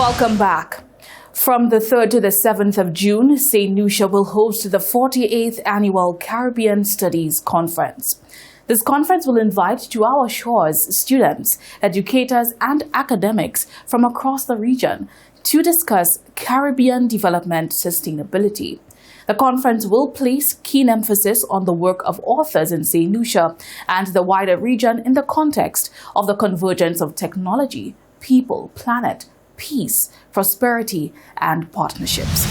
Welcome back. From the 3rd to the 7th of June, Saint Lucia will host the 48th Annual Caribbean Studies Conference. This conference will invite to our shores students, educators, and academics from across the region to discuss Caribbean development sustainability. The conference will place keen emphasis on the work of authors in Saint Lucia and the wider region in the context of the convergence of technology, people, planet, peace, prosperity, and partnerships.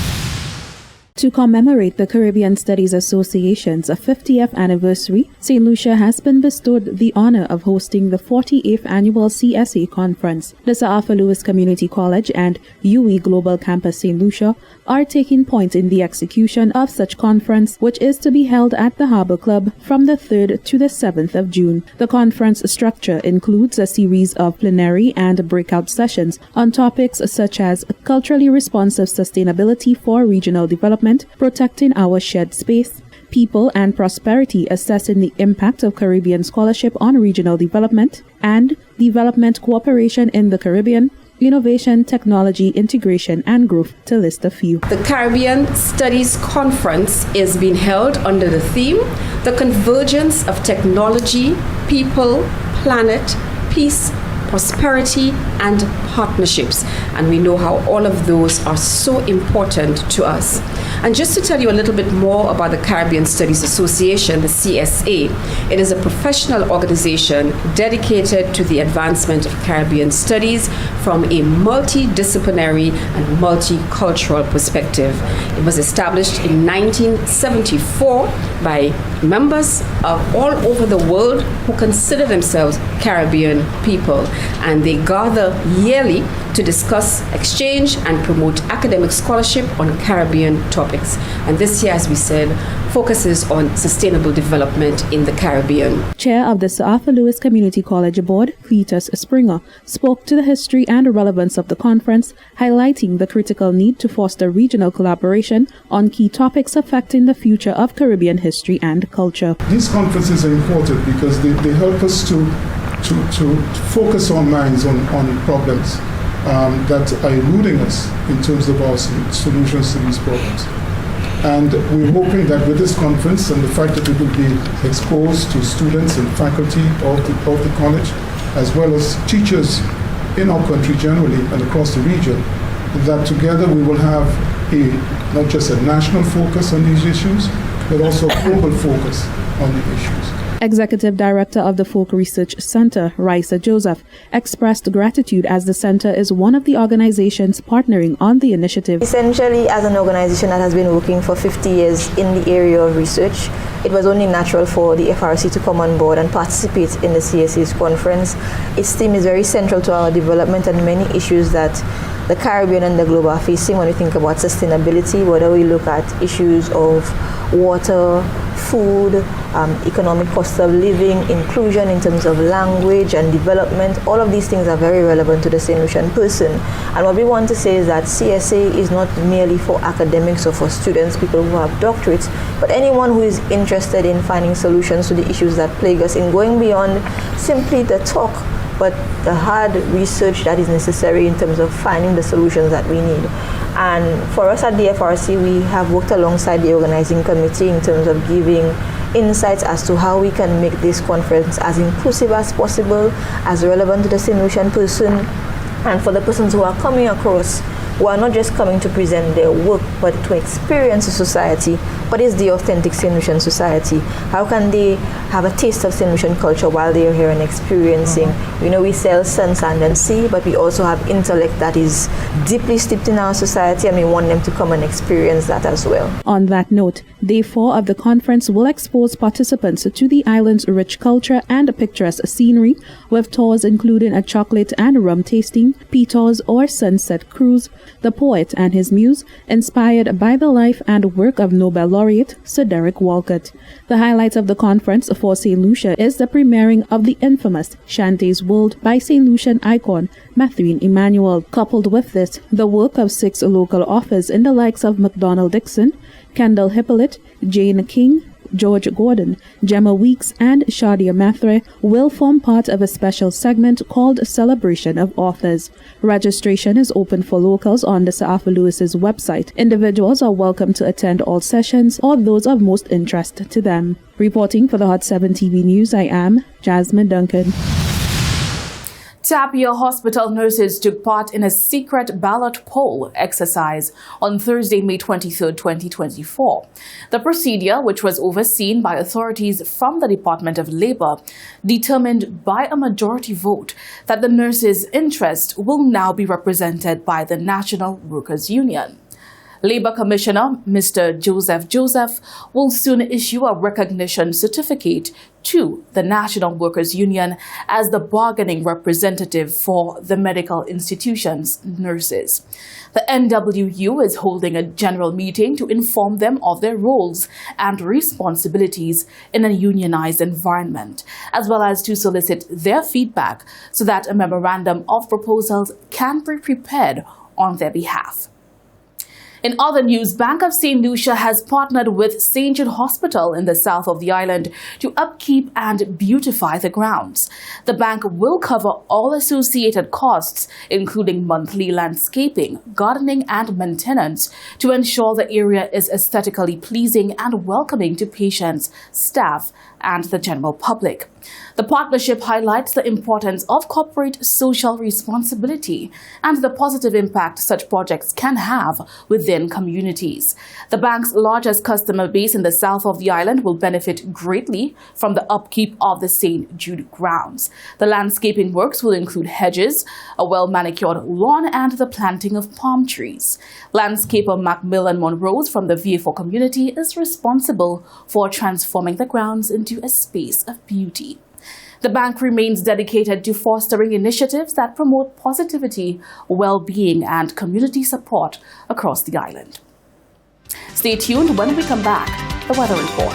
To commemorate the Caribbean Studies Association's 50th anniversary, Saint Lucia has been bestowed the honor of hosting the 48th Annual CSA Conference. The Sir Arthur Lewis Community College and UE Global Campus Saint Lucia are taking point in the execution of such conference, which is to be held at the Harbour Club from the 3rd to the 7th of June. The conference structure includes a series of plenary and breakout sessions on topics such as culturally responsive sustainability for regional development, protecting our shared space, people and prosperity, assessing the impact of Caribbean scholarship on regional development, and development cooperation in the Caribbean, innovation, technology, integration, and growth, to list a few. The Caribbean Studies Conference is being held under the theme, The Convergence of Technology, People, Planet, Peace, Prosperity, and Partnerships. And we know how all of those are so important to us. And just to tell you a little bit more about the Caribbean Studies Association, the CSA, it is a professional organization dedicated to the advancement of Caribbean studies from a multidisciplinary and multicultural perspective. It was established in 1974 by members of all over the world who consider themselves Caribbean people, and they gather yearly to discuss, exchange, and promote academic scholarship on Caribbean topics. And this year, as we said, focuses on sustainable development in the Caribbean. Chair of the Sir Arthur Lewis Community College Board, Cletus Springer, spoke to the history and relevance of the conference, highlighting the critical need to foster regional collaboration on key topics affecting the future of Caribbean history and culture. These conferences are important because they help us to focus our minds on problems that are eluding us in terms of our solutions to these problems. And we're hoping that with this conference and the fact that it will be exposed to students and faculty of the college, as well as teachers in our country generally and across the region, that together we will have not just a national focus on these issues, but also a global focus on the issues. Executive Director of the Folk Research Center, Raisa Joseph, expressed gratitude as the center is one of the organizations partnering on the initiative. Essentially, as an organization that has been working for 50 years in the area of research, it was only natural for the FRC to come on board and participate in the CSA's conference. Its theme is very central to our development and many issues that the Caribbean and the globe are facing when we think about sustainability, whether we look at issues of water, food, economic cost of living, inclusion in terms of language and development. All of these things are very relevant to the Saint Lucian person. And what we want to say is that CSA is not merely for academics or for students, people who have doctorates, but anyone who is interested in finding solutions to the issues that plague us, in going beyond simply the talk, but the hard research that is necessary in terms of finding the solutions that we need. And for us at the FRC, we have worked alongside the organizing committee in terms of giving insights as to how we can make this conference as inclusive as possible, as relevant to the Saint Lucian person, and for the persons who are coming across, who are not just coming to present their work, but to experience the society. What is the authentic Saint Lucian society? How can they have a taste of Saint Lucian culture while they are here and experiencing? You know, we sell sun, sand, and sea, but we also have intellect that is deeply steeped in our society, and we want them to come and experience that as well. On that note, Day 4 of the conference will expose participants to the island's rich culture and picturesque scenery, with tours including a chocolate and rum tasting, peaters or sunset cruise, the poet and his muse, inspired by the life and work of Nobel laureate Sir Derek Walcott. The highlight of the conference for Saint Lucia is the premiering of the infamous Shantae's World by Saint Lucian icon Mathuine Emmanuel. Coupled with this, the work of 6 local authors in the likes of MacDonald Dixon, Kendall Hippolyte, Jane King, George Gordon, Gemma Weeks, and Shadia Mathre will form part of a special segment called Celebration of Authors. Registration is open for locals on the Sir Arthur Lewis's website. Individuals are welcome to attend all sessions or those of most interest to them. Reporting for the Hot 7 TV News, I am Jasmine Duncan. Tapia Hospital nurses took part in a secret ballot poll exercise on Thursday, May 23, 2024. The procedure, which was overseen by authorities from the Department of Labor, determined by a majority vote that the nurses' interest will now be represented by the National Workers' Union. Labour Commissioner Mr. Joseph will soon issue a recognition certificate to the National Workers' Union as the bargaining representative for the medical institutions' nurses. The NWU is holding a general meeting to inform them of their roles and responsibilities in a unionized environment, as well as to solicit their feedback so that a memorandum of proposals can be prepared on their behalf. In other news, Bank of Saint Lucia has partnered with St. Jude Hospital in the south of the island to upkeep and beautify the grounds. The bank will cover all associated costs, including monthly landscaping, gardening, and maintenance, to ensure the area is aesthetically pleasing and welcoming to patients, staff, and the general public. The partnership highlights the importance of corporate social responsibility and the positive impact such projects can have within communities. The bank's largest customer base in the south of the island will benefit greatly from the upkeep of the St. Jude grounds. The landscaping works will include hedges, a well-manicured lawn, and the planting of palm trees. Landscaper Macmillan Monrose from the VA4 community is responsible for transforming the grounds into a space of beauty. The bank remains dedicated to fostering initiatives that promote positivity, well-being, and community support across the island. Stay tuned when we come back. The Weather Report.